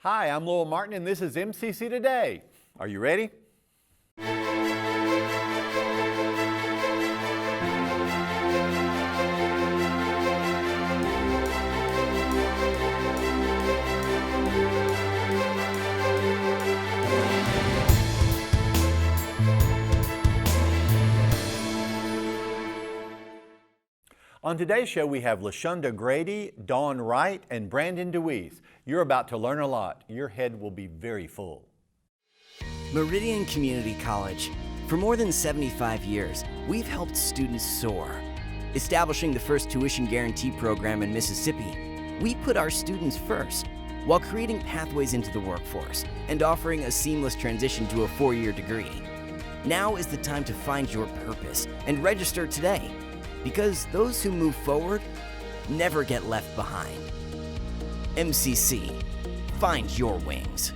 Hi, I'm Lowell Martin and this is MCC Today. Are you ready? On today's show, we have Lashundra, Grady, Wright, and Brandon Dewease. You're about to learn a lot. Your head will be very full. Meridian Community College. For more than 75 years, we've helped students soar. Establishing the first tuition guarantee program in Mississippi, we put our students first, while creating pathways into the workforce and offering a seamless transition to a 4-year degree. Now is the time to find your purpose and register today, because those who move forward never get left behind. MCC, find your wings.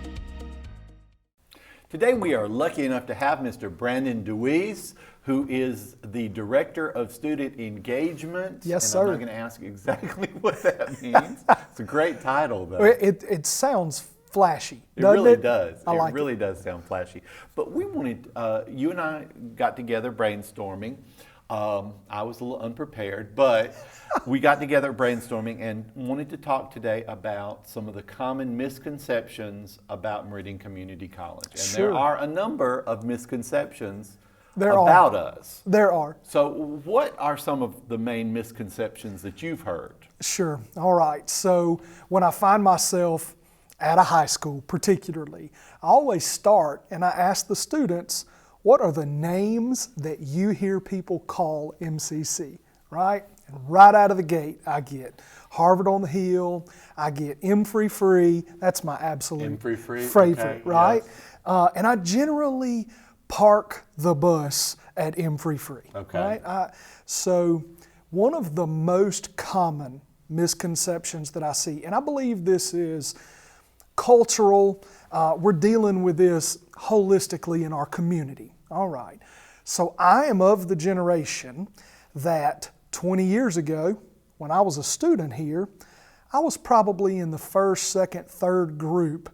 Today we are lucky enough to have Mr. Brandon Dewease, who is the Director of Student Engagement. Yes, sir. I'm not going to ask exactly what that means. It's a great title, though. It sounds flashy, It really does. I like it really does sound flashy. But we wanted, you and I got together brainstorming. I was a little unprepared, but we got together brainstorming and wanted to talk today about some of the common misconceptions about Meridian Community College. And Sure. there are a number of misconceptions There about are. us. There are. So what are some of the main misconceptions that you've heard? Sure. All right. So when I find myself at a high school, particularly, I always start and I ask the students, what are the names that you hear people call MCC, right? And right out of the gate, I get Harvard on the Hill, I get M-Free, that's my absolute M-Free, favorite, okay, right? yes. And I generally park the bus at M-Free, Okay. right? So one of the most common misconceptions that I see, and I believe this is cultural, we're dealing with this holistically in our community. All right. So I am of the generation that 20 years ago, when I was a student here, I was probably in the first, second, third group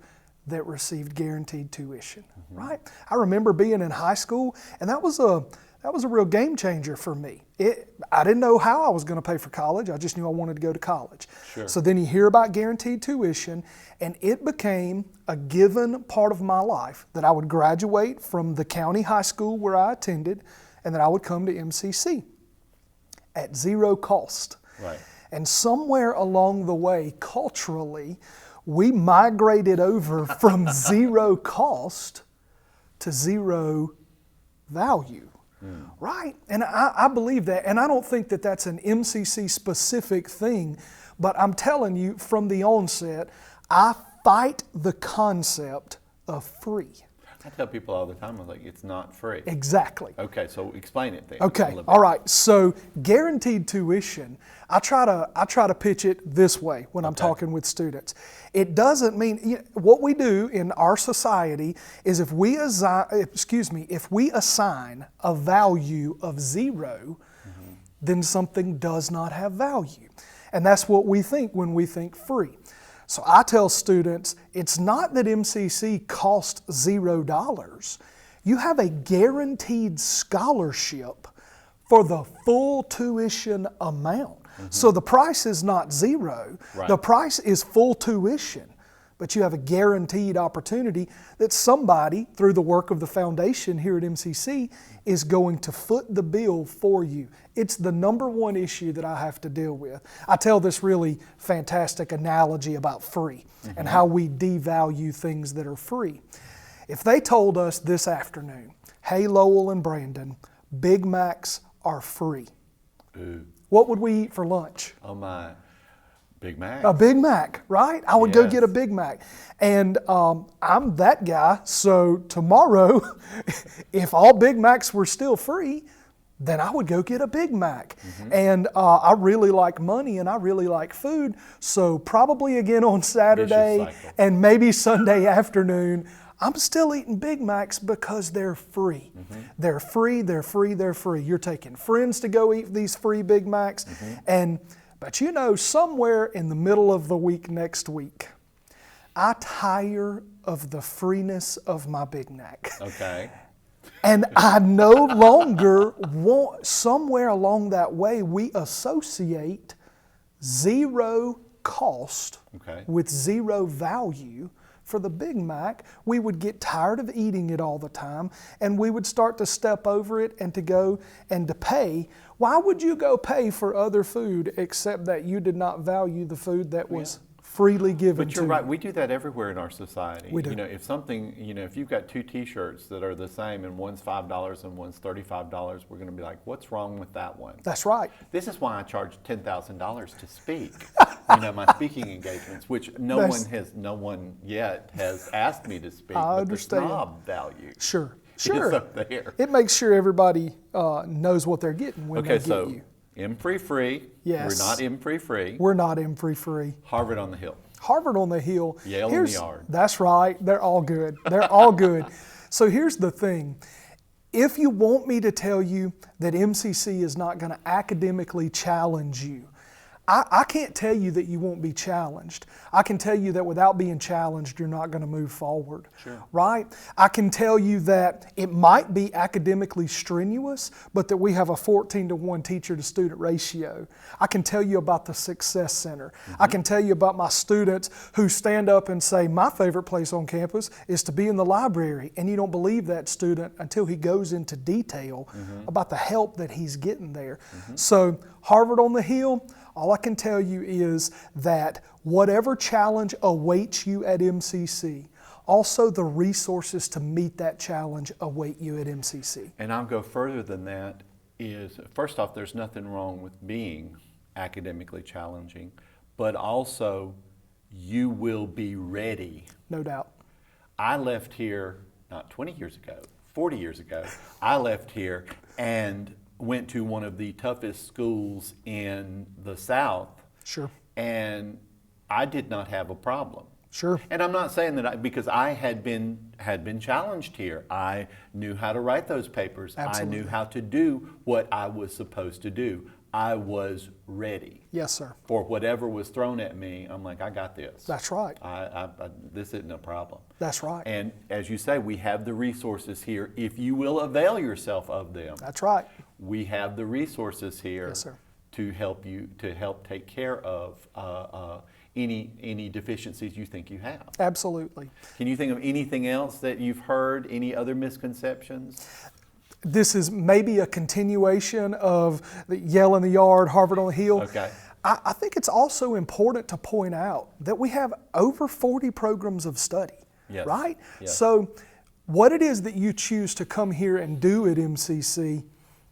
that received guaranteed tuition, right? I remember being in high school, and that was a real game changer for me. I didn't know how I was going to pay for college. I just knew I wanted to go to college. Sure. So then you hear about guaranteed tuition, and it became a given part of my life that I would graduate from the county high school where I attended, and that I would come to MCC at zero cost. Right. And somewhere along the way, culturally, we migrated over from zero cost to zero value. Right? And I believe that, and I don't think that that's an MCC specific thing, but I'm telling you from the onset, I fight the concept of free. I tell people all the time, I'm like, it's not free. Exactly. Okay, so explain it then. Okay, all right. So guaranteed tuition, I try to pitch it this way when I'm talking with students. It doesn't mean, what we do in our society is if we assign a value of zero, then something does not have value. And that's what we think when we think free. So I tell students, it's not that MCC costs $0. You have a guaranteed scholarship for the full tuition amount. So the price is not zero. Right. The price is full tuition. But you have a guaranteed opportunity that somebody, through the work of the foundation here at MCC, is going to foot the bill for you. It's the number one issue that I have to deal with. I tell this really fantastic analogy about free and how we devalue things that are free. If they told us this afternoon, hey, Lowell and Brandon, Big Macs are free, what would we eat for lunch? Oh my. Big Mac. A Big Mac, right? I would go Yes. get a Big Mac. And I'm that guy, so tomorrow, if all Big Macs were still free, then I would go get a Big Mac. And I really like money and I really like food, so probably again on Saturday and maybe Sunday afternoon, I'm still eating Big Macs because they're free. They're free, they're free, they're free. You're taking friends to go eat these free Big Macs. But you know, somewhere in the middle of the week next week, I tire of the freeness of my Big Mac. Okay. And I no longer want, somewhere along that way, we associate zero cost Okay. with zero value for the Big Mac. We would get tired of eating it all the time, and we would start to step over it and to go and to pay. Why would you go pay for other food except that you did not value the food that was freely given But to you're right. you? We do that everywhere in our society. We do. You know, if something, you know, if you've got two T-shirts that are the same and one's $5 and one's $35, we're going to be like, what's wrong with that one? That's right. This is why I charge $10,000 to speak. You know, my speaking engagements, which no one yet has asked me to speak. I but understand. The snob value. Sure. Is Sure. up there. It makes sure everybody knows what they're getting when they Okay, get so you. M-free. Yes. We're not M-free. We're not free. Harvard on the Hill. Harvard on the Hill. Yale in the yard. That's right. They're all good. They're all good. So here's the thing. If you want me to tell you that MCC is not going to academically challenge you, I can't tell you that you won't be challenged. I can tell you that without being challenged, you're not going to move forward. Sure. Right? I can tell you that it might be academically strenuous, but that we have a 14-to-1 teacher-to-student ratio. I can tell you about the Success Center. I can tell you about my students who stand up and say, my favorite place on campus is to be in the library. And you don't believe that student until he goes into detail about the help that he's getting there. So Harvard on the Hill, all I can tell you is that whatever challenge awaits you at MCC, also the resources to meet that challenge await you at MCC. And I'll go further than that is, first off, there's nothing wrong with being academically challenging, but also you will be ready. No doubt. I left here not 20 years ago, 40 years ago. I left here and went to one of the toughest schools in the South. Sure. And I did not have a problem. Sure. And I'm not saying that because I had been challenged here. I knew how to write those papers. Absolutely. I knew how to do what I was supposed to do. I was ready. Yes, sir. For whatever was thrown at me. I'm like, I got this. That's right. This isn't a problem. That's right. And as you say, we have the resources here. If you will avail yourself of them, That's right. we have the resources here Yes, sir. to help you, to help take care of any deficiencies you think you have. Absolutely. Can you think of anything else that you've heard? Any other misconceptions? This is maybe a continuation of the Yale in the Yard, Harvard on the Hill. Okay. I think it's also important to point out that we have over 40 programs of study, Yes. right? Yes. So what it is that you choose to come here and do at MCC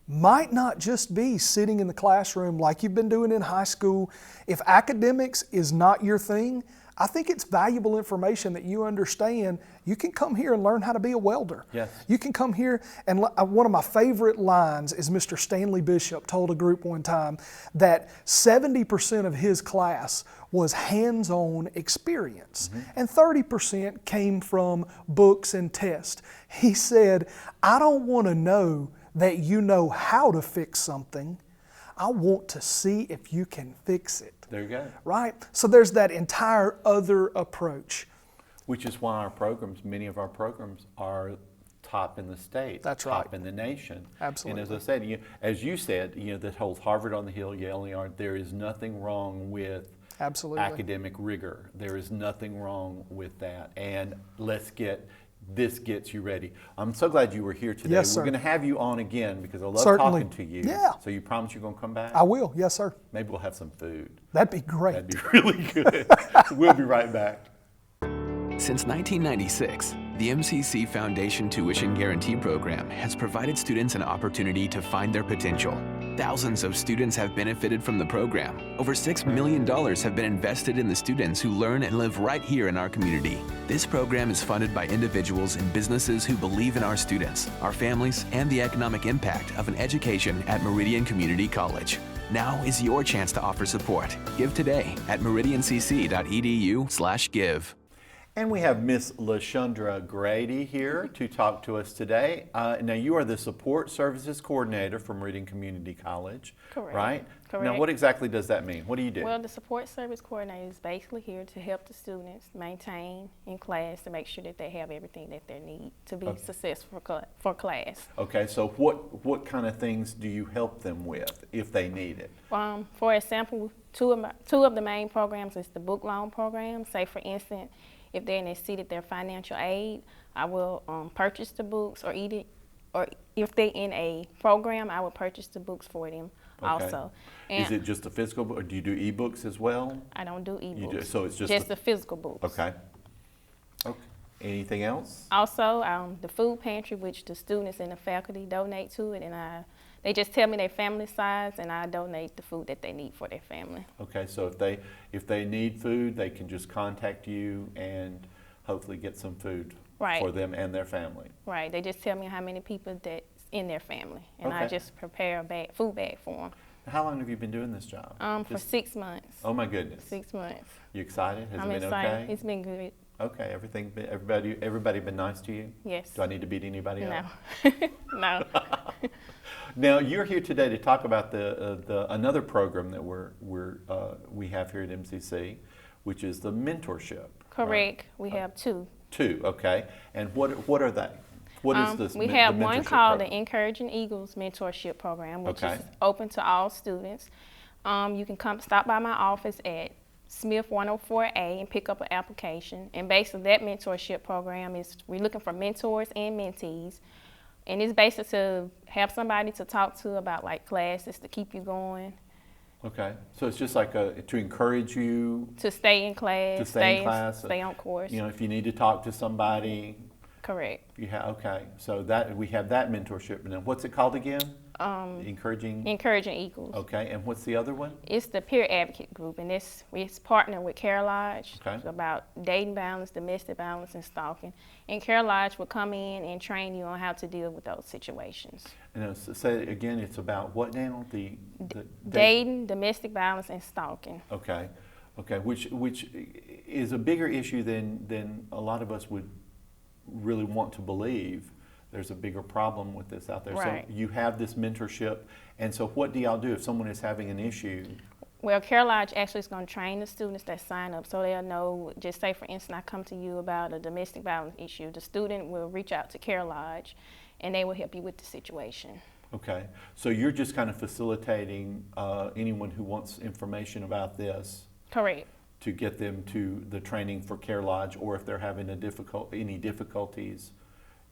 might not just be sitting in the classroom like you've been doing in high school. If academics is not your thing, I think it's valuable information that you understand. You can come here and learn how to be a welder. Yes. You can come here and one of my favorite lines is Mr. Stanley Bishop told a group one time that 70% of his class was hands-on experience and 30% came from books and tests. He said, I don't want to know that you know how to fix something. I want to see if you can fix it. There you go. Right? So there's that entire other approach. Which is why our programs, many of our programs are top in the state. That's top right. in the nation. Absolutely. And as I said, as you said, that whole Harvard on the Hill, Yale in the Yard, there is nothing wrong with Absolutely. academic rigor. There is nothing wrong with that. And this gets you ready. I'm so glad you were here today. Yes, sir. We're going to have you on again because I love Certainly. talking to you. Yeah. So you promise you're going to come back? I will. Yes, sir. Maybe we'll have some food. That'd be great. That'd be really good. We'll be right back. Since 1996, the MCC Foundation Tuition Guarantee Program has provided students an opportunity to find their potential. Thousands of students have benefited from the program. Over $6 million have been invested in the students who learn and live right here in our community. This program is funded by individuals and businesses who believe in our students, our families, and the economic impact of an education at Meridian Community College. Now is your chance to offer support. Give today at meridiancc.edu/give. And we have Miss Lashundra Grady here to talk to us today. Now, you are the Support Services Coordinator for Meridian Community College, Correct. right? Now, Correct. what exactly does that mean? What do you do? Well, the support service coordinator is basically here to help the students maintain in class to make sure that they have everything that they need to be successful for class. Okay, so what kind of things do you help them with if they need it? For example, two of the main programs is the book loan program. Say, for instance, if they're exceeded their financial aid, I will purchase the books, or if they're in a program, I will purchase the books for them also. And is it just a physical book, or do you do ebooks as well? I don't do ebooks. You do, so it's just the physical books. Okay. Okay. Anything else? Also, the food pantry, which the students and the faculty donate to it, and they just tell me their family size, and I donate the food that they need for their family. Okay, so if they need food, they can just contact you and hopefully get some food Right. for them and their family. Right. They just tell me how many people that's in their family, and I Okay. just prepare a food bag for them. How long have you been doing this job? For 6 months. Oh my goodness. 6 months. You excited? Has I'm it been excited. okay? It's been good. Okay, everybody been nice to you? Yes. Do I need to beat anybody No. up? No. Now you're here today to talk about another program that we have here at MCC, which is the mentorship. Correct. We have two. Two, okay. And what are they? What is this? We the have one mentorship called program? the Encouraging Eagles Mentorship Program, which Okay. is open to all students. You can stop by my office at Smith 104A and pick up an application. And basically that mentorship program is, we're looking for mentors and mentees. And it's basically to have somebody to talk to about like classes to keep you going, Okay, so it's just like to encourage you to stay in class, to stay in class, stay on course. You know, if you need to talk to somebody, Correct. you have okay. So that we have that mentorship, and then what's it called again? Encouraging. Encouraging Eagles. Okay, and what's the other one? It's the peer advocate group, and we partner with Care Lodge Okay. about dating violence, domestic violence, and stalking. And Care Lodge will come in and train you on how to deal with those situations. And say it again. It's about what now? The Dating, domestic violence, and stalking. Okay, okay, which is a bigger issue than a lot of us would really want to believe. There's a bigger problem with this out there. Right. So you have this mentorship, and so what do y'all do if someone is having an issue? Well, Care Lodge actually is going to train the students that sign up so they'll know, just say for instance, I come to you about a domestic violence issue. The student will reach out to Care Lodge and they will help you with the situation. Okay, so you're just kind of facilitating anyone who wants information about this Correct. to get them to the training for Care Lodge, or if they're having any difficulties,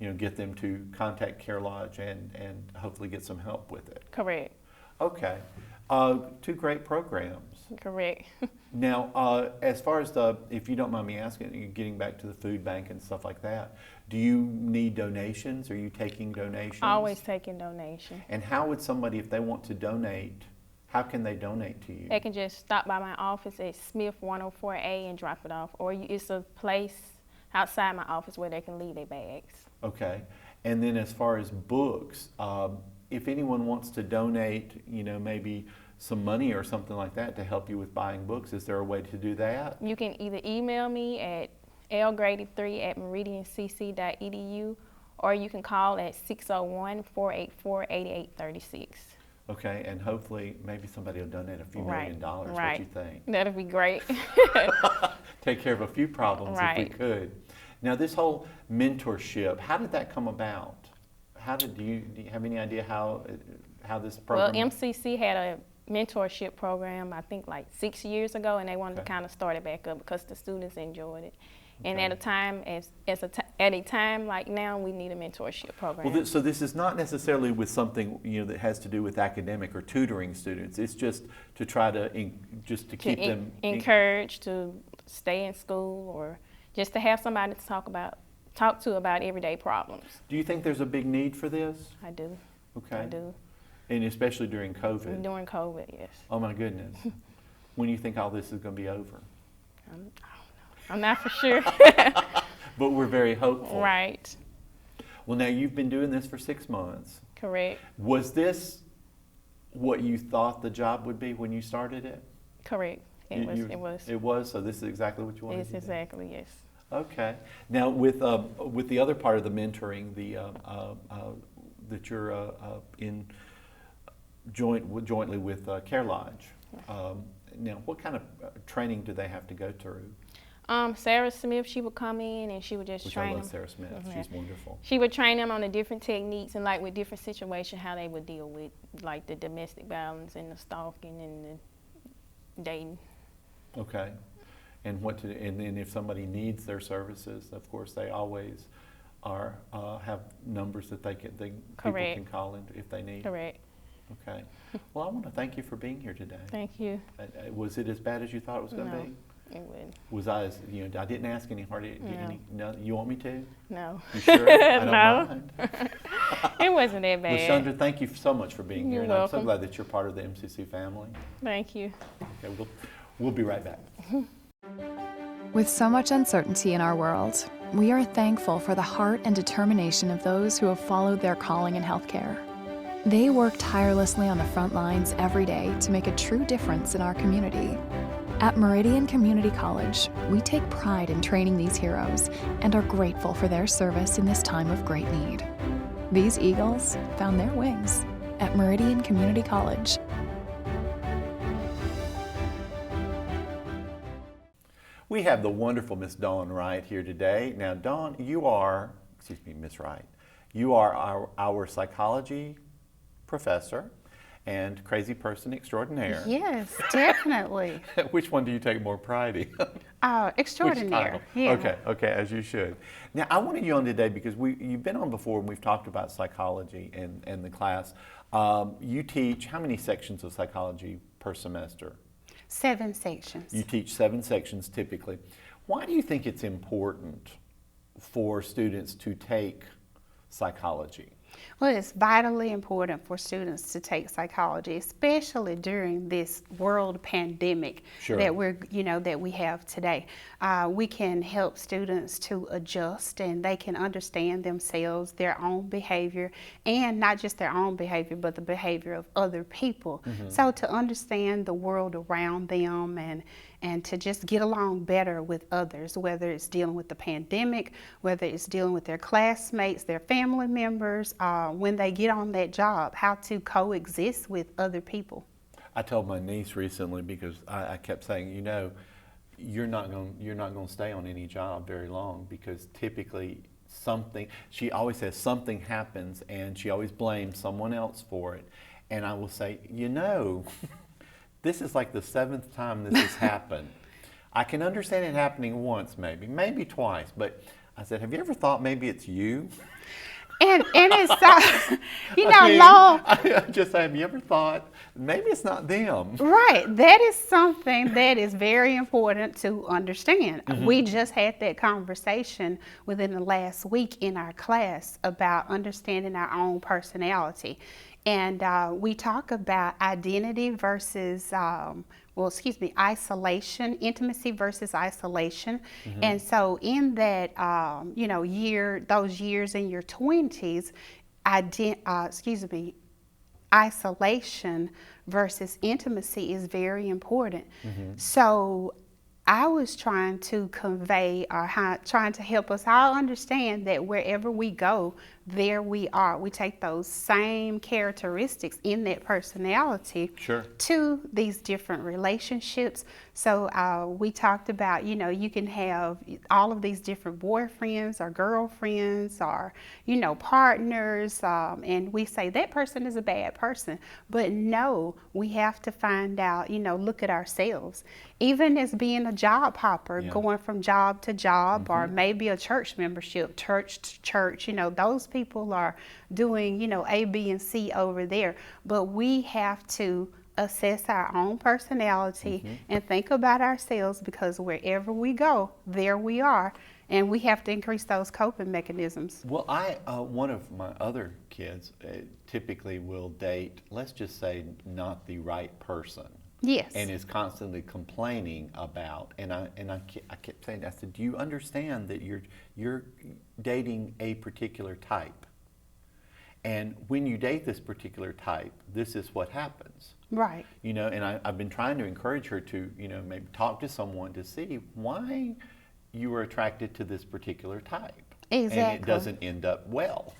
you know, get them to contact Care Lodge and hopefully get some help with it. Correct. Okay, two great programs. Correct. Now, as far as if you don't mind me asking, getting back to the food bank and stuff like that, do you need donations? Are you taking donations? Always taking donations. And how would somebody, if they want to donate, how can they donate to you? They can just stop by my office at Smith 104A and drop it off, or it's a place outside my office where they can leave their bags. Okay, and then as far as books, if anyone wants to donate, you know, maybe some money or something like that to help you with buying books, is there a way to do that? You can either email me at lgrady3@meridiancc.edu, or you can call at 601-484-8836. Okay, and hopefully maybe somebody will donate a few $1 million. Right. What do you think? That'd be great. Take care of a few problems if we could. Now, this whole mentorship, how did that come about? Do you have any idea how this program? Well, MCC had a mentorship program, I think like 6 years ago, and they wanted to kind of start it back up because the students enjoyed it. And at a time like now, we need a mentorship program. Well, so this is not necessarily with something, you know, that has to do with academic or tutoring students. It's just to try to keep them encouraged to stay in school, or just to have somebody to talk to about everyday problems. Do you think there's a big need for this? I do. Okay. I do. And especially during COVID. During COVID, yes. Oh my goodness. When do you think all this is going to be over? I don't know. I'm not for sure. But we're very hopeful. Right. Well, now you've been doing this for 6 months. Correct. Was this what you thought the job would be when you started it? Correct. It was. It was. So this is exactly what you wanted to do. Exactly, yes. Okay. Now with the other part of the mentoring, that you're in jointly with Care Lodge. Now, what kind of training do they have to go through? Sarah Smith, she would come in and she would just Which train I love them. Sarah Smith. She's wonderful. She would train them on the different techniques and like with different situations how they would deal with like the domestic violence and the stalking and the dating. Okay. And and then if somebody needs their services, of course they always have numbers that people can call in if they need. Correct. Okay. Well, I want to thank you for being here today. Thank you. Was it as bad as you thought it was going to be? It would. Was I I didn't ask any hard. No. You want me to? No. You sure? I don't No. mind. It wasn't that bad. Lashundra, thank you so much for being here. You're And I'm so welcome. glad that you're part of the MCC family. Thank you. Okay, we'll be right back. With so much uncertainty in our world, we are thankful for the heart and determination of those who have followed their calling in healthcare. They work tirelessly on the front lines every day to make a true difference in our community. At Meridian Community College, we take pride in training these heroes and are grateful for their service in this time of great need. These Eagles found their wings at Meridian Community College. We have the wonderful Miss Dawn Wright here today. Now, Dawn, Miss Wright, you are our psychology professor and crazy person extraordinaire. Yes, definitely. Which one do you take more pride in? Extraordinaire. Yeah. Okay, as you should. Now, I wanted you on today because you've been on before and we've talked about psychology and the class. You teach how many sections of psychology per semester? 7 sections. You teach 7 sections typically. Why do you think it's important for students to take psychology? Well, it's vitally important for students to take psychology, especially during this world pandemic that we have today. We can help students to adjust, and they can understand themselves, their own behavior, and not just their own behavior, but the behavior of other people. So to understand the world around them and to just get along better with others, whether it's dealing with the pandemic, whether it's dealing with their classmates, their family members, when they get on that job, how to coexist with other people. I told my niece recently because I kept saying, you're not going to stay on any job very long because typically she always says something happens and she always blames someone else for it. And I will say, this is like the 7th time this has happened. I can understand it happening once, maybe twice, but I said, have you ever thought maybe it's you? And it's I just say, have you ever thought maybe it's not them? Right. That is something that is very important to understand. We just had that conversation within the last week in our class about understanding our own personality. And we talk about identity versus, isolation, intimacy versus isolation. And so in that, those years in your 20s, isolation versus intimacy is very important. So I was trying to convey trying to help us all understand that wherever we go, there we are. We take those same characteristics in that personality to these different relationships. So we talked about, you can have all of these different boyfriends or girlfriends or, partners. And we say that person is a bad person. But no, we have to find out, look at ourselves. Even as being a job hopper, going from job to job, or maybe a church membership, church to church, those people are doing, A, B, and C over there. But we have to assess our own personality and think about ourselves, because wherever we go, there we are. And we have to increase those coping mechanisms. Well, one of my other kids typically will date, let's just say, not the right person. Yes. And is constantly complaining about, and I kept saying, I said, do you understand that you're dating a particular type? And when you date this particular type, this is what happens. Right. And I've been trying to encourage her to, maybe talk to someone to see why you were attracted to this particular type. Exactly. And it doesn't end up well,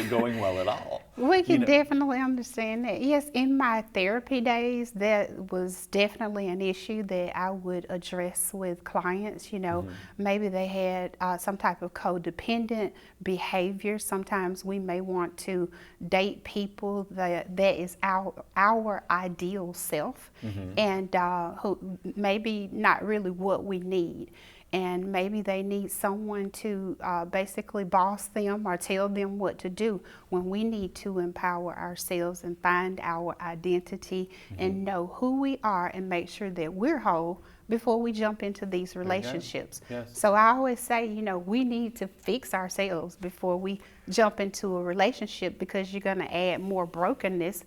going well at all. We can You know, definitely understand that. Yes, in my therapy days, that was definitely an issue that I would address with clients. You know, maybe they had some type of codependent behavior. Sometimes we may want to date people that is our ideal self, and who maybe not really what we need. And maybe they need someone to basically boss them or tell them what to do, when we need to empower ourselves and find our identity and know who we are and make sure that we're whole before we jump into these relationships. Yes. So I always say, you know, we need to fix ourselves before we jump into a relationship, because you're going to add more brokenness.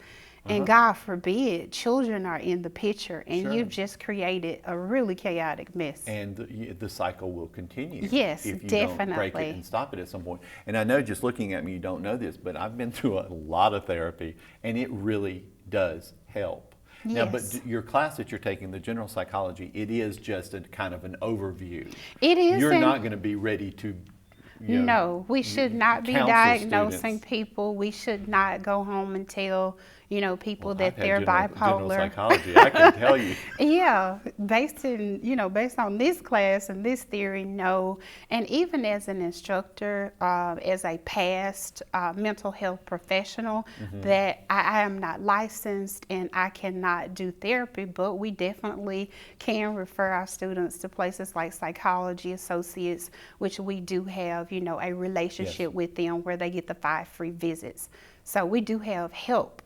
And God forbid, children are in the picture, and you've just created a really chaotic mess. And the cycle will continue. Yes, if you definitely. don't break it and stop it at some point. And I know, just looking at me, you don't know this, but I've been through a lot of therapy, and it really does help. Now, Yes. but your class that you're taking, the general psychology, it is just a kind of an overview. It is. You're and not going to be ready to, you know, no, we should not be counsel diagnosing students. people. We should not go home and tell, you know, people Well, that I've had they're general bipolar. psychology, I can tell you. Yeah, based on this class and this theory, no. And even as an instructor, as a past mental health professional, that I am not licensed and I cannot do therapy, but we definitely can refer our students to places like Psychology Associates, which we do have, you know, a relationship with them where they get the 5 free visits. So we do have help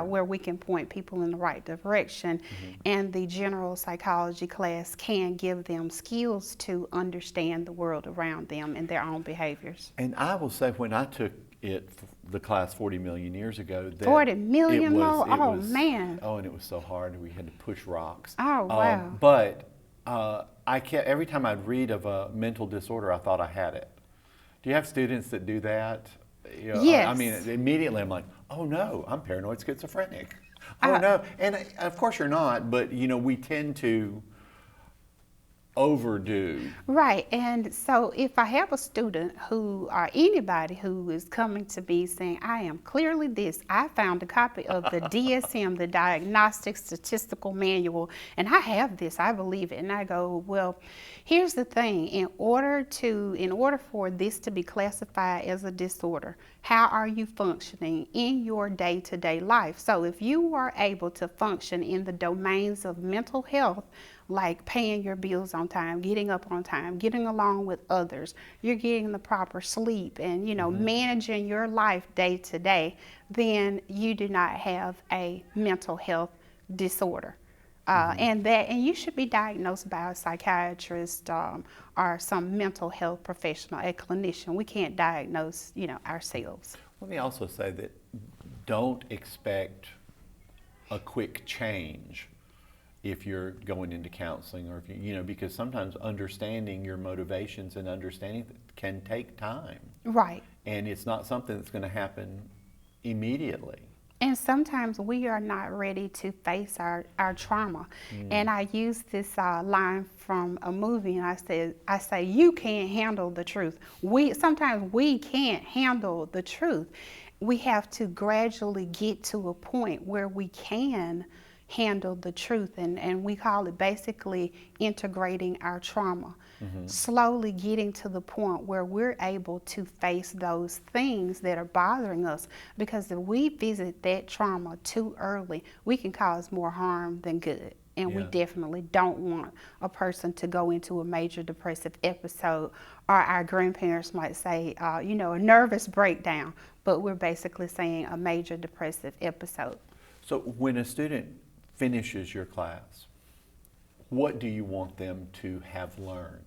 where we can point people in the right direction, and the general psychology class can give them skills to understand the world around them and their own behaviors. And I will say, when I took the class 40 million years ago, that 40 million it more? was, Oh, man. Oh, and it was so hard. We had to push rocks. Oh, wow. But I kept, every time I'd read of a mental disorder, I thought I had it. Do you have students that do that? You know, Yes. I mean, immediately I'm like, oh no, I'm paranoid schizophrenic. Oh no, and of course you're not, but you know, we tend to overdo. Right, and so if I have a student who, or anybody who is coming to me saying, I am clearly this, I found a copy of the DSM, the Diagnostic Statistical Manual, and I have this, I believe it, and I go, well, here's the thing, in order for this to be classified as a disorder, how are you functioning in your day-to-day life? So if you are able to function in the domains of mental health, like paying your bills on time, getting up on time, getting along with others, you're getting the proper sleep, and you know, managing your life day to day, then you do not have a mental health disorder. And you should be diagnosed by a psychiatrist or some mental health professional, a clinician. We can't diagnose, you know, ourselves. Let me also say that don't expect a quick change if you're going into counseling, or if you know, because sometimes understanding your motivations and understanding can take time. Right. And it's not something that's going to happen immediately. And sometimes we are not ready to face our trauma. And I use this line from a movie, and I say, you can't handle the truth. Sometimes we can't handle the truth. We have to gradually get to a point where we can handle the truth, and we call it basically integrating our trauma. Slowly getting to the point where we're able to face those things that are bothering us, because if we visit that trauma too early, we can cause more harm than good. And we definitely don't want a person to go into a major depressive episode, or our grandparents might say, you know, a nervous breakdown, but we're basically saying a major depressive episode. So when a student finishes your class, what do you want them to have learned?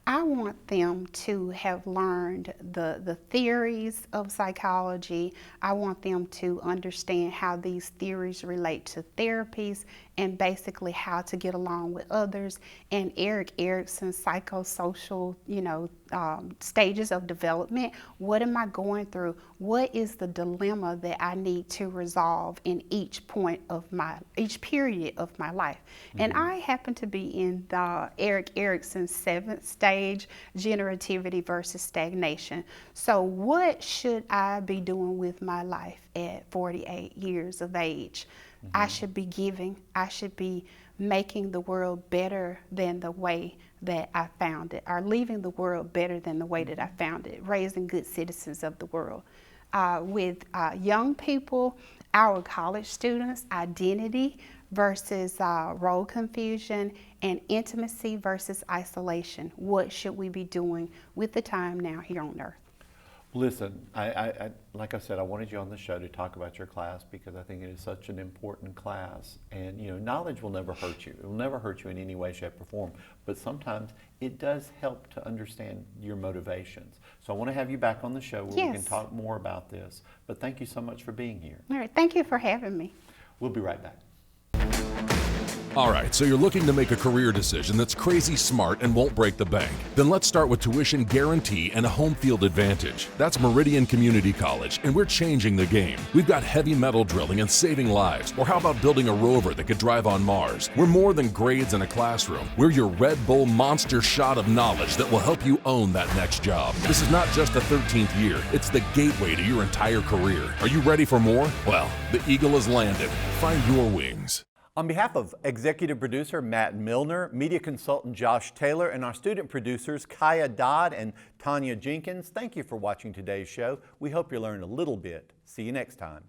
I want them to have learned the theories of psychology. I want them to understand how these theories relate to therapies, and basically how to get along with others, and Eric Erickson's psychosocial, stages of development. What am I going through? What is the dilemma that I need to resolve in each period of my life? And I happen to be in the Eric Erickson's 7th stage, generativity versus stagnation. So what should I be doing with my life at 48 years of age? I should be giving. I should be making the world better than the way that I found it, or leaving the world better than the way that I found it, raising good citizens of the world. With young people, our college students, identity versus role confusion, and intimacy versus isolation. What should we be doing with the time now here on earth? Listen, I like I said, I wanted you on the show to talk about your class because I think it is such an important class. And knowledge will never hurt you. It will never hurt you in any way, shape, or form. But sometimes it does help to understand your motivations. So I want to have you back on the show where we can talk more about this. But thank you so much for being here. All right, thank you for having me. We'll be right back. All right, so you're looking to make a career decision that's crazy smart and won't break the bank. Then let's start with tuition guarantee and a home field advantage. That's Meridian Community College, and we're changing the game. We've got heavy metal drilling and saving lives. Or how about building a rover that could drive on Mars? We're more than grades in a classroom. We're your Red Bull monster shot of knowledge that will help you own that next job. This is not just the 13th year, it's the gateway to your entire career. Are you ready for more? Well, the eagle has landed. Find your wings. On behalf of executive producer Matt Milner, media consultant Josh Taylor, and our student producers Kaya Dodd and Tanya Jenkins, thank you for watching today's show. We hope you learned a little bit. See you next time.